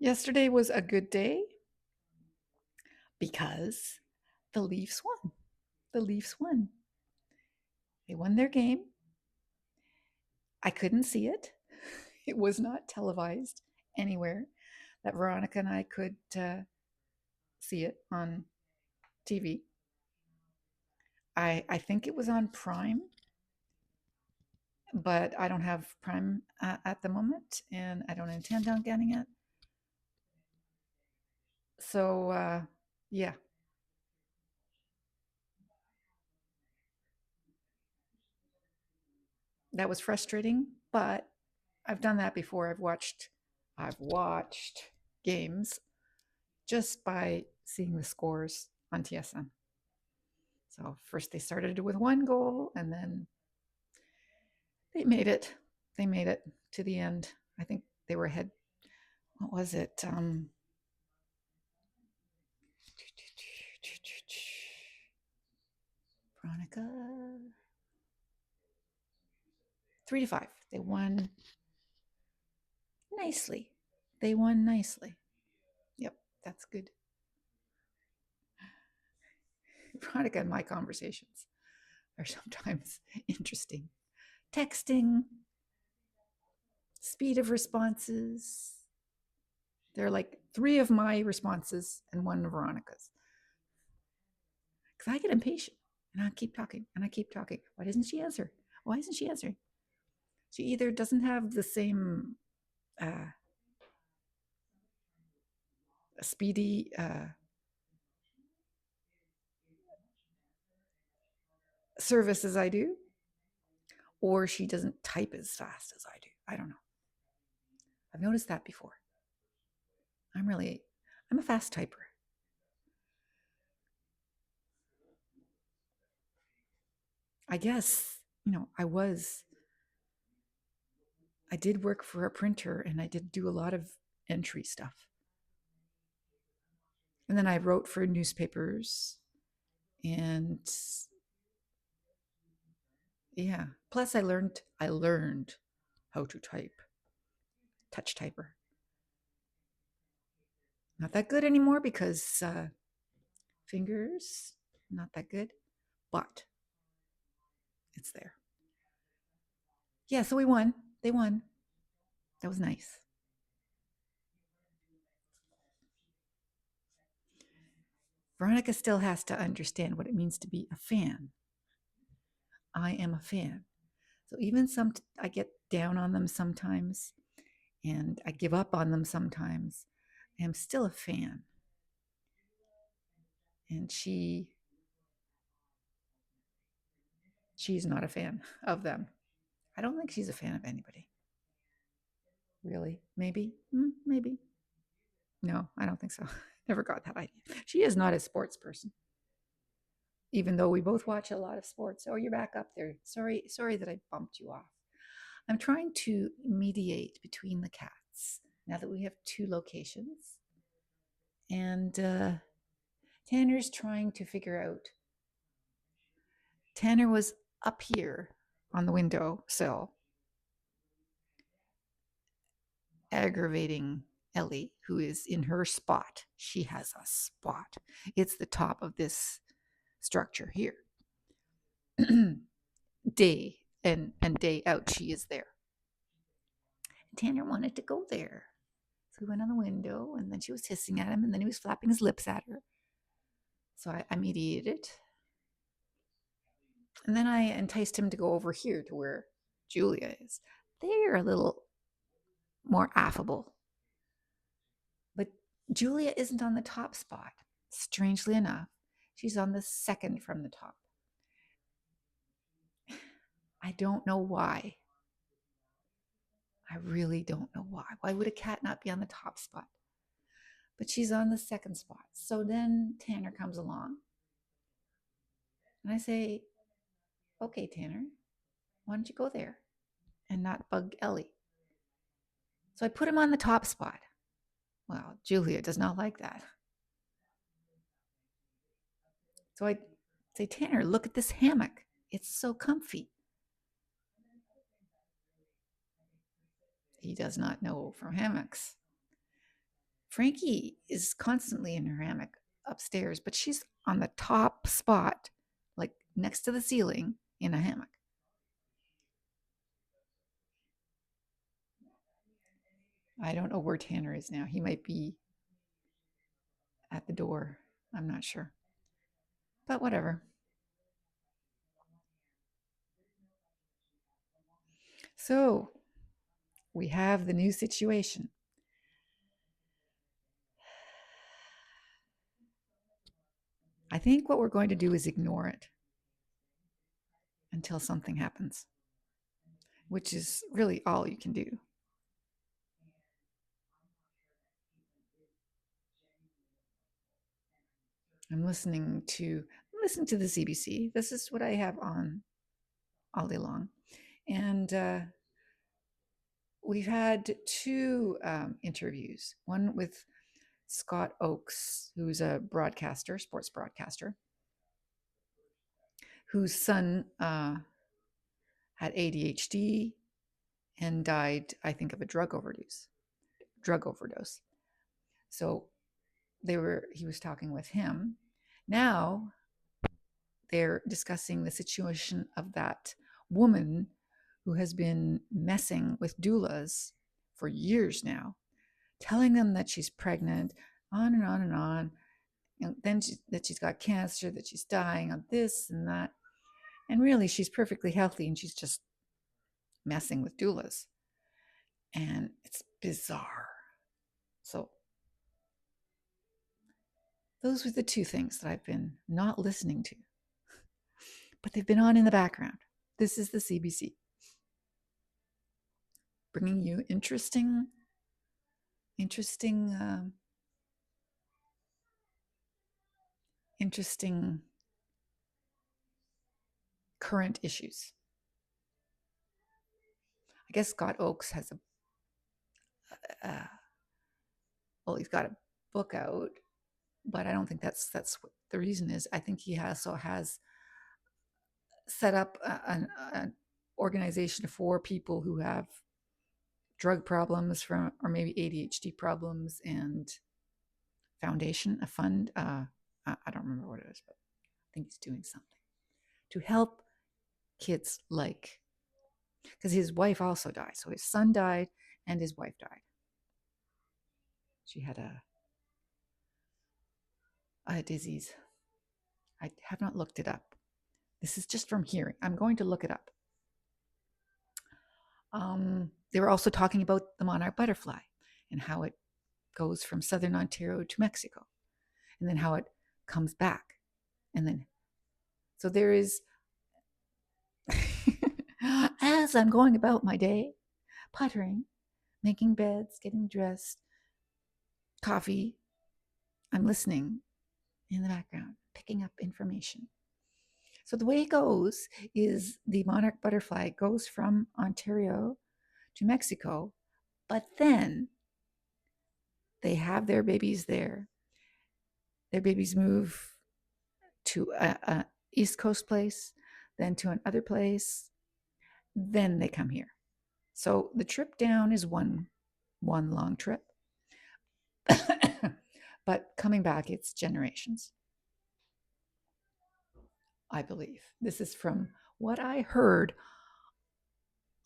Yesterday was a good day because the Leafs won. The Leafs won. They won their game. I couldn't see it. It was not televised anywhere that Veronica and I could see it on TV. I think it was on Prime, but I don't have Prime at the moment, and I don't intend on getting it. So, yeah, that was frustrating, but I've done that before. I've watched games just by seeing the scores on TSN. So first they started with one goal and then they made it. They made it to the end. I think they were ahead. What was it? Veronica. 3-5. They won nicely. They won nicely. Yep, that's good. Veronica and my conversations are sometimes interesting. Texting, speed of responses. They're like three of my responses and one of Veronica's. Because I get impatient and I keep talking and I keep talking. Why doesn't she answer? Why isn't she answering? She either doesn't have the same speedy service as I do, or she doesn't type as fast as I do. I don't know. I've noticed that before. I'm a fast typer. I guess, I did work for a printer and I did do a lot of entry stuff. And then I wrote for newspapers and yeah. Plus I learned how to type. Touch typer. Not that good anymore because fingers, not that good, but it's there. Yeah, so we won. They won. That was nice. Veronica still has to understand what it means to be a fan. I am a fan. So even I get down on them sometimes and I give up on them sometimes. I am still a fan. And she's not a fan of them. I don't think she's a fan of anybody. Really? Maybe? Maybe. No, I don't think so. Never got that idea. She is not a sports person, even though we both watch a lot of sports. Oh, you're back up there. Sorry that I bumped you off. I'm trying to mediate between the cats now that we have two locations. And Tanner's trying to figure out. Tanner was up here on the window sill, aggravating Ellie, who is in her spot. She has a spot. It's the top of this structure here. Day and day out, she is there. Tanner wanted to go there. So we went on the window, and then she was hissing at him, and then he was flapping his lips at her. So I mediated. And then I enticed him to go over here to where Julia is. They're a little more affable. But Julia isn't on the top spot. Strangely enough, she's on the second from the top. I don't know why. I really don't know why. Why would a cat not be on the top spot? But she's on the second spot. So then Tanner comes along. And I say, okay, Tanner, why don't you go there and not bug Ellie? So I put him on the top spot. Well, Julia does not like that. So I say, Tanner, look at this hammock. It's so comfy. He does not know from hammocks. Frankie is constantly in her hammock upstairs, but she's on the top spot, like next to the ceiling in a hammock. I don't know where Tanner is now. He might be at the door. I'm not sure. But whatever. So we have the new situation. I think what we're going to do is ignore it until something happens, which is really all you can do. I'm listening to the CBC. This is what I have on all day long, and we've had two interviews. One with Scott Oakes, who's a broadcaster, sports broadcaster, whose son had ADHD and died, I think, of a drug overdose. So he was talking with him. Now they're discussing the situation of that woman who has been messing with doulas for years now, telling them that she's pregnant, on and on and on. And then that she's got cancer, that she's dying of this and that. And really, she's perfectly healthy and she's just messing with doulas. And it's bizarre. So, those were the two things that I've been not listening to, but they've been on in the background. This is the CBC, bringing you interesting current issues. I guess Scott Oakes has he's got a book out, but I don't think that's what the reason is. I think he also has set up an organization for people who have drug problems or maybe ADHD problems, and a fund. I don't remember what it is, but I think he's doing something to help kids, like, because his wife also died. So his son died and his wife died. She had a disease. I have not looked it up. This is just from hearing. I'm going to look it up. They were also talking about the monarch butterfly and how it goes from southern Ontario to Mexico, and then how it comes back. And then, so there is, as I'm going about my day, puttering, making beds, getting dressed, coffee, I'm listening in the background, picking up information. So the way it goes is the monarch butterfly goes from Ontario to Mexico, but then they have their babies there. Their babies move to a East Coast place, then to another place, then they come here. So the trip down is one long trip. But coming back, it's generations, I believe. This is from what I heard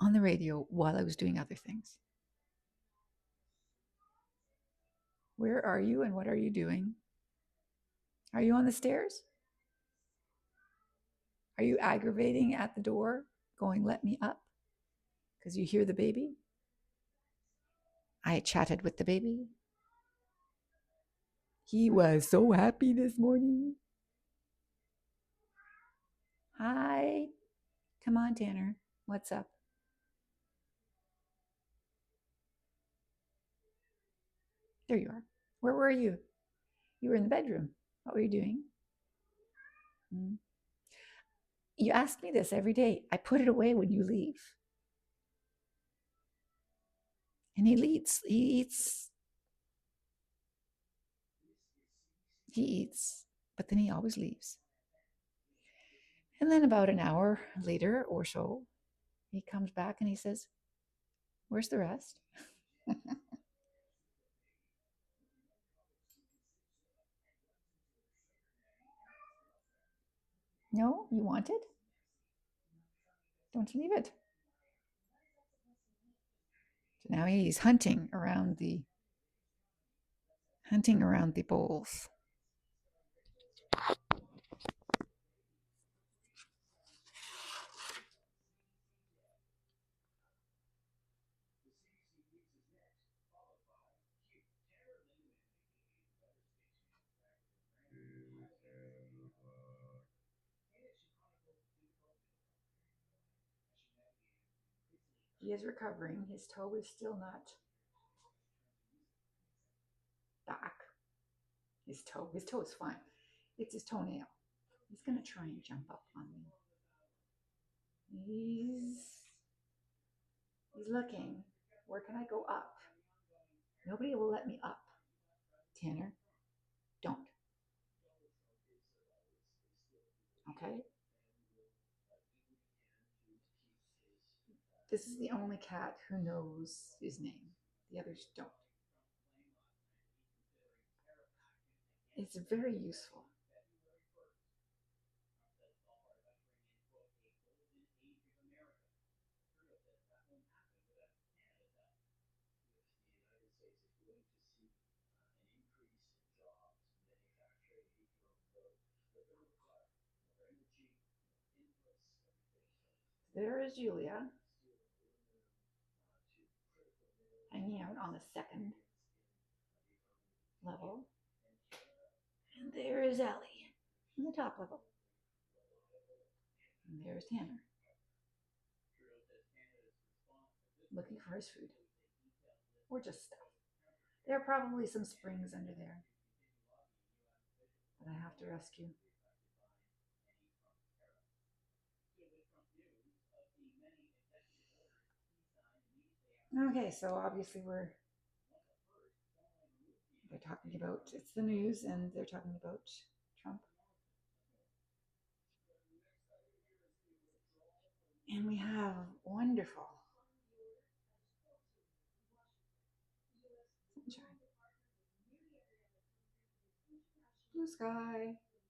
on the radio while I was doing other things. Where are you and what are you doing? Are you on the stairs? Are you aggravating at the door, going, let me up? Because you hear the baby? I chatted with the baby. He was so happy this morning. Hi. Come on, Tanner. What's up? There you are. Where were you? You were in the bedroom. What were you doing? You ask me this every day. I put it away when you leave. And he eats. He eats, but then he always leaves. And then about an hour later or so, he comes back and he says, where's the rest? No, you want it? Don't leave it. So now he's hunting around the bowls. He is recovering. His toe is still not back. His toe is fine. It's his toenail. He's gonna try and jump up on me. He's looking. Where can I go up? Nobody will let me up. Tanner, don't. Okay? This is the only cat who knows his name. The others don't. It's very useful. There is Julia hanging out on the second level. And there is Ellie on the top level. And there's Tanner looking for his food or just stuff. There are probably some springs under there that I have to rescue. Okay, so obviously they're talking about it's the news and they're talking about Trump. And we have wonderful sunshine, blue sky.